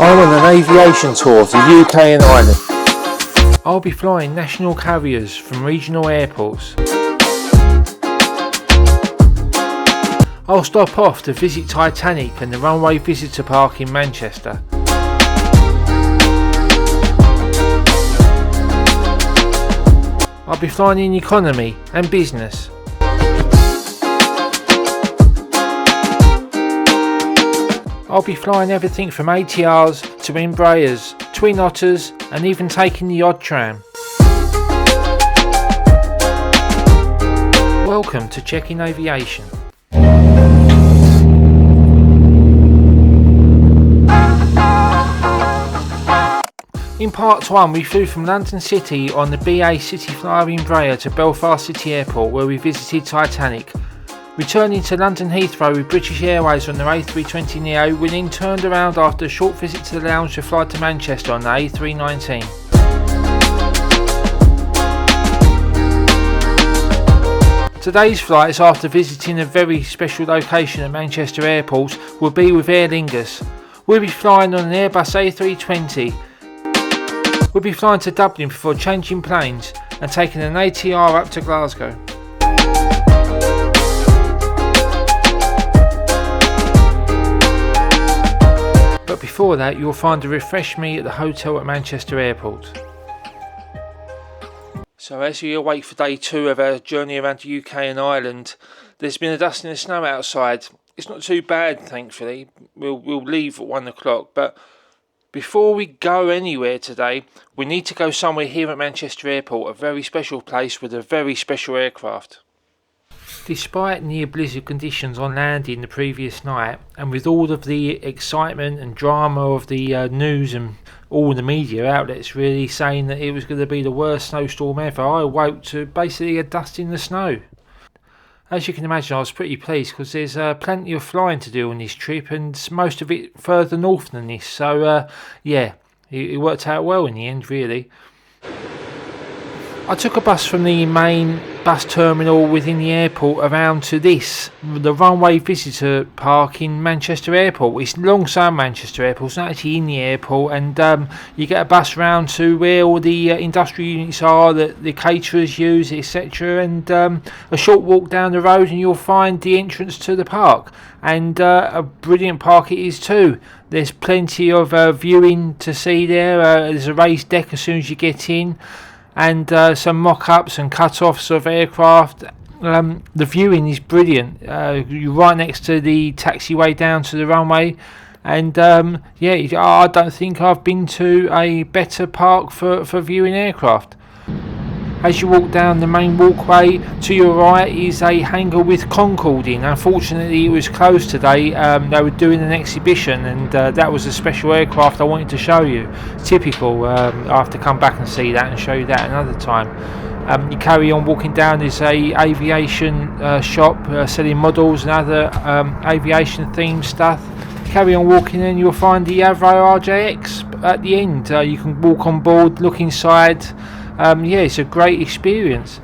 I'm on an aviation tour of the UK and Ireland. I'll be flying national carriers from regional airports. I'll stop off to visit Titanic and the Runway Visitor Park in Manchester. I'll be flying in economy and business. I'll be flying everything from ATRs to Embraers, Twin Otters and even taking the odd tram. Welcome to Check-in Aviation. In part 1 we flew from London City on the BA City Flyer Embraer to Belfast City Airport where we visited Titanic. Returning to London Heathrow with British Airways on the A320neo, we then turned around after a short visit to the lounge to fly to Manchester on the A319. Today's flights, after visiting a very special location at Manchester Airport, will be with Aer Lingus. We'll be flying on an Airbus A320. We'll be flying to Dublin before changing planes and taking an ATR up to Glasgow. But before that, you'll find a refresh me at the hotel at Manchester Airport. So as we await for day 2 of our journey around the UK and Ireland, there's been a dusting of snow outside. It's not too bad, thankfully. We'll leave at 1 o'clock, but before we go anywhere today, we need to go somewhere here at Manchester Airport, a very special place with a very special aircraft. Despite near blizzard conditions on landing the previous night, and with all of the excitement and drama of the news and all the media outlets really saying that it was going to be the worst snowstorm ever, I awoke to basically a dusting the snow. As you can imagine, I was pretty pleased because there's plenty of flying to do on this trip and most of it further north than this, so yeah, it worked out well in the end really. I took a bus from the main bus terminal within the airport around to the Runway Visitor Park in Manchester Airport. It's alongside Manchester Airport, it's not actually in the airport, and you get a bus round to where all the industrial units are that the caterers use, etc. And a short walk down the road and you'll find the entrance to the park. And a brilliant park it is too. There's plenty of viewing to see there. There's a raised deck as soon as you get in, and some mock-ups and cut-offs of aircraft. The viewing is brilliant. You're right next to the taxiway down to the runway, and yeah, I don't think I've been to a better park for viewing aircraft. As you walk down the main walkway, to your right is a hangar with Concorde in. Unfortunately it was closed today. They were doing an exhibition, and that was a special aircraft I wanted to show you. Typical. I have to come back and see that and show you that another time. You carry on walking down, there's a aviation shop selling models and other aviation themed stuff. Carry on walking and you'll find the Avro RJX at the end. You can walk on board, look inside. Yeah, it's a great experience.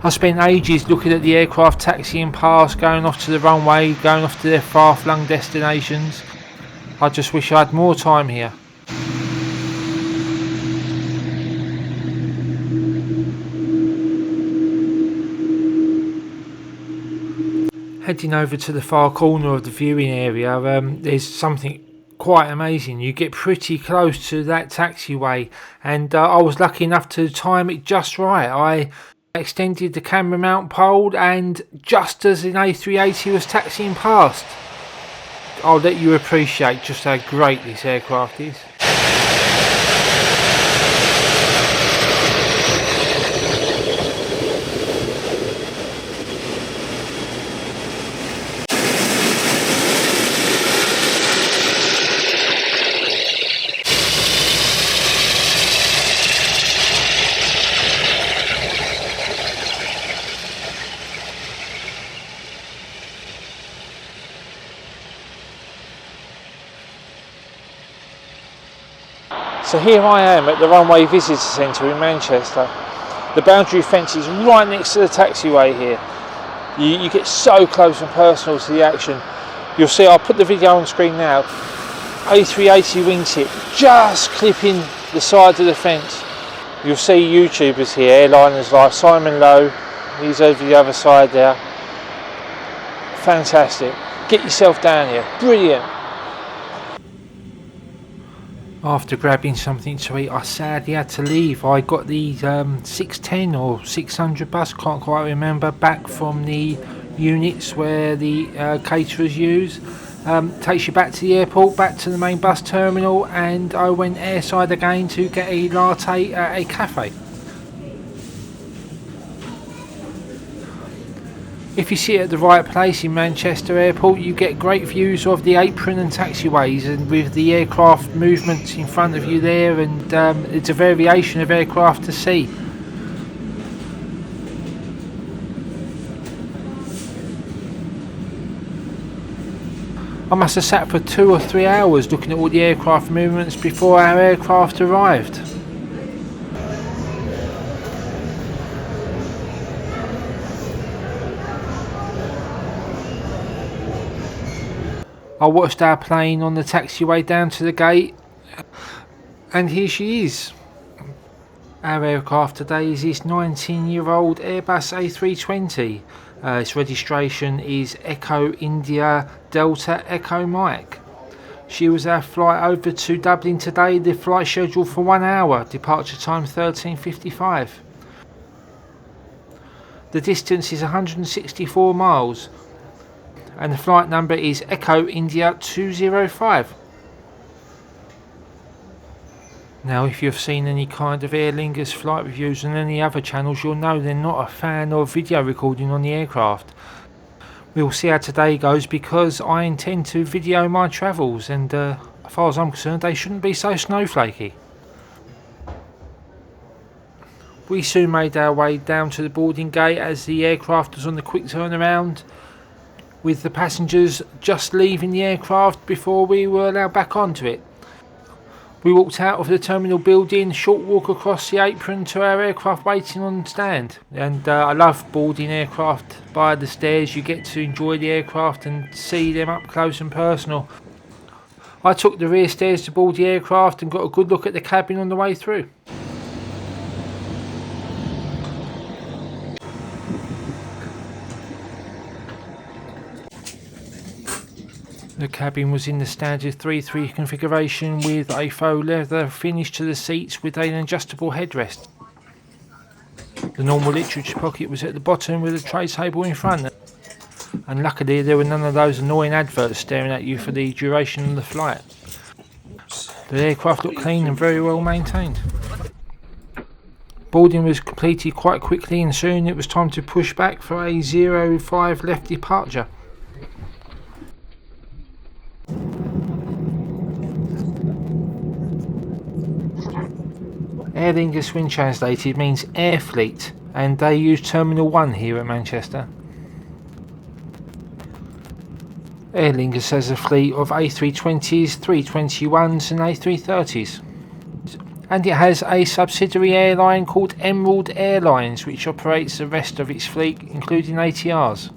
I spent ages looking at the aircraft taxiing past, going off to the runway, going off to their far-flung destinations. I just wish I had more time here. Heading over to the far corner of the viewing area, there's something quite amazing. You get pretty close to that taxiway, and I was lucky enough to time it just right. I extended the camera mount pole, and just as an A380 was taxiing past, I'll let you appreciate just how great this aircraft is. So here I am at the Runway Visitor Centre in Manchester. The boundary fence is right next to the taxiway here. You get so close and personal to the action. You'll see, I'll put the video on screen now, A380 wingtip just clipping the side of the fence. You'll see YouTubers here, airliners like Simon Lowe, he's over the other side there. Fantastic. Get yourself down here, brilliant. After grabbing something to eat, I sadly had to leave. I got the 610 or 600 bus, can't quite remember, back from the units where the caterers use. Takes you back to the airport, back to the main bus terminal, and I went airside again to get a latte at a cafe. If you sit at the right place in Manchester Airport, you get great views of the apron and taxiways, and with the aircraft movements in front of you there, and it's a variation of aircraft to see. I must have sat for 2 or 3 hours looking at all the aircraft movements before our aircraft arrived. I watched our plane on the taxiway down to the gate, and here she is. Our aircraft today is this 19-year-old Airbus A320. Its registration is Echo India Delta Echo Mike. She was our flight over to Dublin today. The flight scheduled for 1 hour, departure time 13:55. The distance is 164 miles. And the flight number is Echo India 205. Now, if you've seen any kind of Aer Lingus flight reviews on any other channels, you'll know they're not a fan of video recording on the aircraft. We'll see how today goes, because I intend to video my travels, and as far as I'm concerned, they shouldn't be so snowflakey. We soon made our way down to the boarding gate as the aircraft was on the quick turnaround, with the passengers just leaving the aircraft before we were allowed back onto it. We walked out of the terminal building, short walk across the apron to our aircraft waiting on stand. And I love boarding aircraft by the stairs. You get to enjoy the aircraft and see them up close and personal. I took the rear stairs to board the aircraft and got a good look at the cabin on the way through. The cabin was in the standard 3-3 configuration with a faux leather finish to the seats with an adjustable headrest. The normal literature pocket was at the bottom with a tray table in front, and luckily there were none of those annoying adverts staring at you for the duration of the flight. The aircraft looked clean and very well maintained. Boarding was completed quite quickly, and soon it was time to push back for a 05 left departure. Aer Lingus, when translated, means air fleet, and they use Terminal 1 here at Manchester. Aer Lingus has a fleet of A320s, 321s and A330s. And it has a subsidiary airline called Emerald Airlines, which operates the rest of its fleet, including ATRs.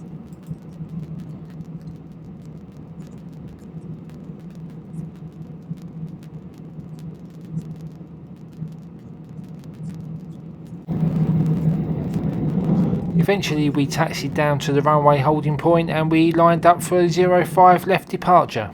Eventually we taxied down to the runway holding point and we lined up for a 05 left departure.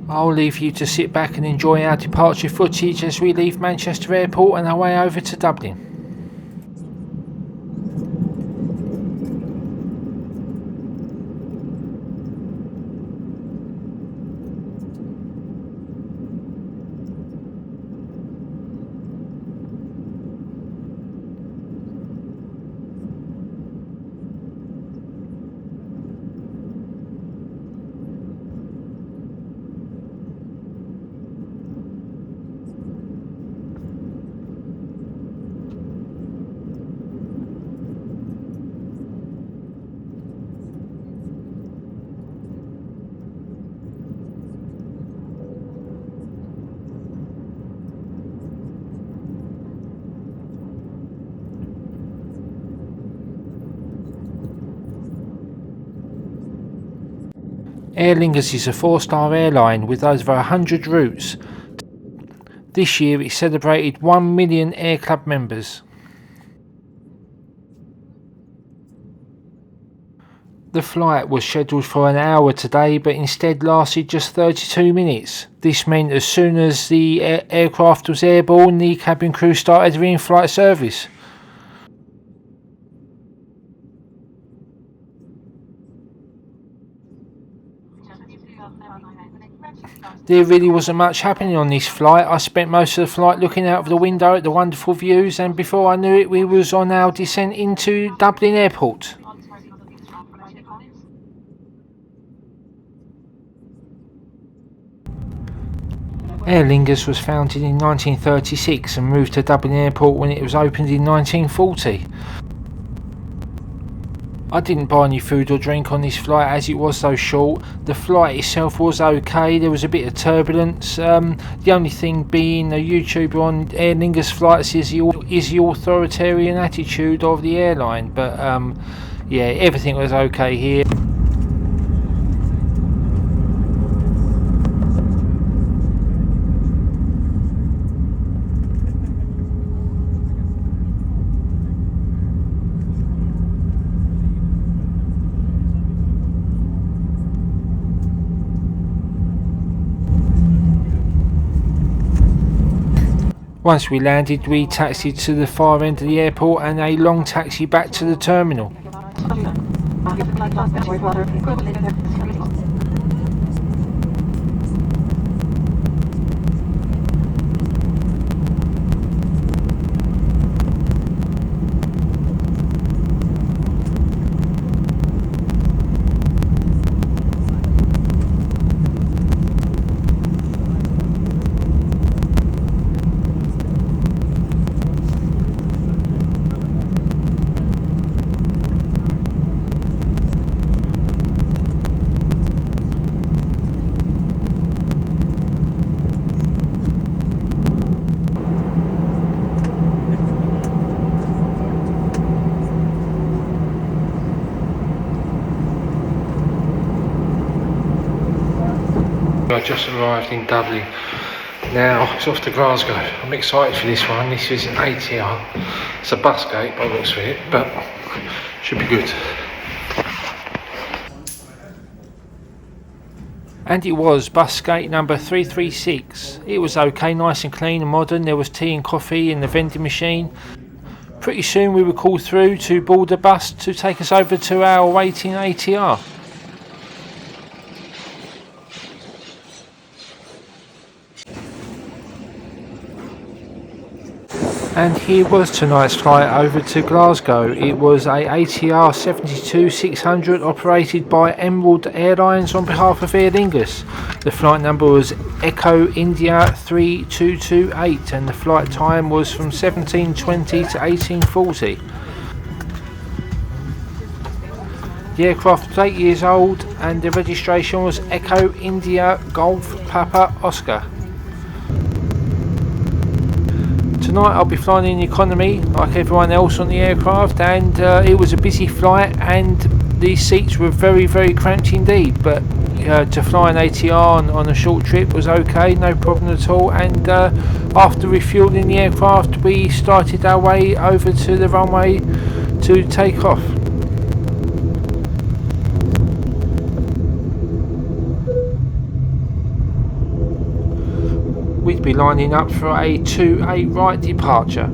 I'll leave you to sit back and enjoy our departure footage as we leave Manchester Airport and our way over to Dublin. Aer Lingus is a 4-star airline with over 100 routes. This year it celebrated 1 million Air Club members. The flight was scheduled for an hour today, but instead lasted just 32 minutes. This meant as soon as the aircraft was airborne, the cabin crew started the in-flight service. There really wasn't much happening on this flight. I spent most of the flight looking out of the window at the wonderful views, and before I knew it we was on our descent into Dublin Airport. Aer Lingus was founded in 1936 and moved to Dublin Airport when it was opened in 1940. I didn't buy any food or drink on this flight as it was so short. The flight itself was okay, there was a bit of turbulence. The only thing being, a YouTuber on Aer Lingus flights is the authoritarian attitude of the airline, but yeah, everything was okay here. Once we landed, we taxied to the far end of the airport and a long taxi back to the terminal. I just arrived in Dublin. Now it's off to Glasgow. I'm excited for this one. This is an ATR. It's a bus gate by the looks of it, but should be good. And it was bus gate number 336. It was okay, nice and clean and modern. There was tea and coffee in the vending machine. Pretty soon we were called through to board the bus to take us over to our waiting ATR. And here was tonight's flight over to Glasgow. It was a ATR 72-600 operated by Emerald Airlines on behalf of Aer Lingus. The flight number was Echo India 3228 and the flight time was from 1720 to 1840. The aircraft was 8 years old and the registration was Echo India Golf Papa Oscar. Tonight I'll be flying in economy like everyone else on the aircraft, and it was a busy flight and the seats were very cramped indeed, but to fly an ATR on a short trip was okay, no problem at all. And after refueling the aircraft we started our way over to the runway to take off. We'd be lining up for a 2-8 right departure.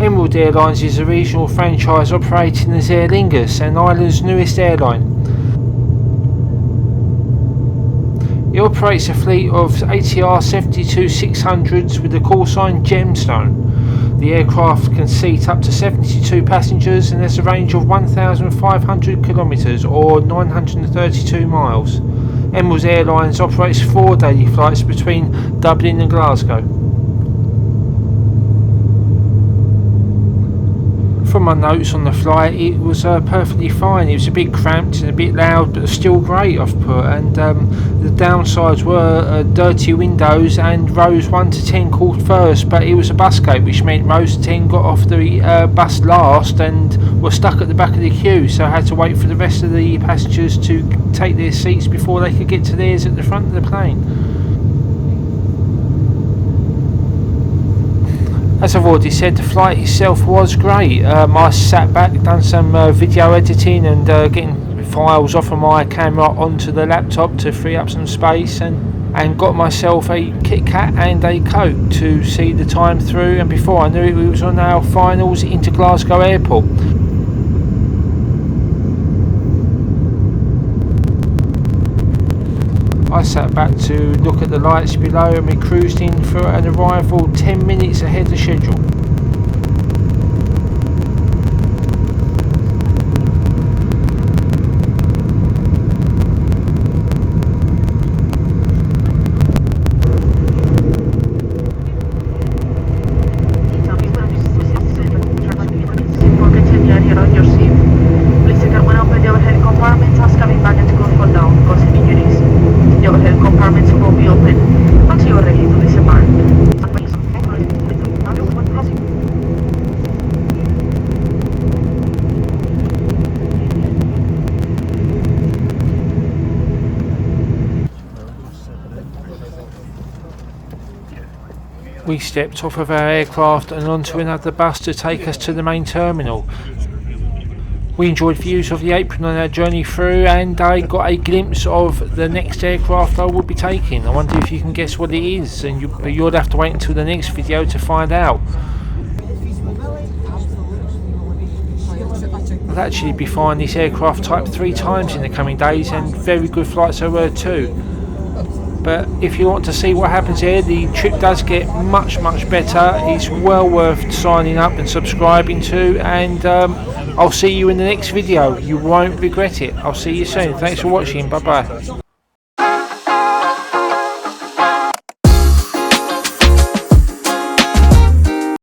Emerald Airlines is a regional franchise operating as Aer Lingus and Ireland's newest airline. It operates a fleet of ATR 72-600s with the call sign Gemstone. The aircraft can seat up to 72 passengers and has a range of 1,500 kilometres or 932 miles. Emerald Airlines operates 4 daily flights between Dublin and Glasgow. From my notes on the flight, it was perfectly fine. It was a bit cramped and a bit loud, but still great, I've put. And the downsides were dirty windows and rows 1 to 10 called first, but it was a bus gate, which meant rows 10 got off the bus last and were stuck at the back of the queue, so I had to wait for the rest of the passengers to take their seats before they could get to theirs at the front of the plane. As I've already said, the flight itself was great. I sat back, done some video editing and getting files off of my camera onto the laptop to free up some space, and got myself a Kit Kat and a Coke to see the time through, and before I knew it, we was on our finals into Glasgow Airport. I sat back to look at the lights below, and we cruised in for an arrival 10 minutes ahead of schedule. We stepped off of our aircraft and onto another bus to take us to the main terminal. We enjoyed views of the apron on our journey through, and I got a glimpse of the next aircraft I will be taking. I wonder if you can guess what it is, and you'll have to wait until the next video to find out. I'll actually be flying this aircraft type 3 times in the coming days, and very good flights they were too. But if you want to see what happens here, the trip does get much better. It's well worth signing up and subscribing to, and I'll see you in the next video. You won't regret it. I'll see you soon. Thanks for watching. Bye bye.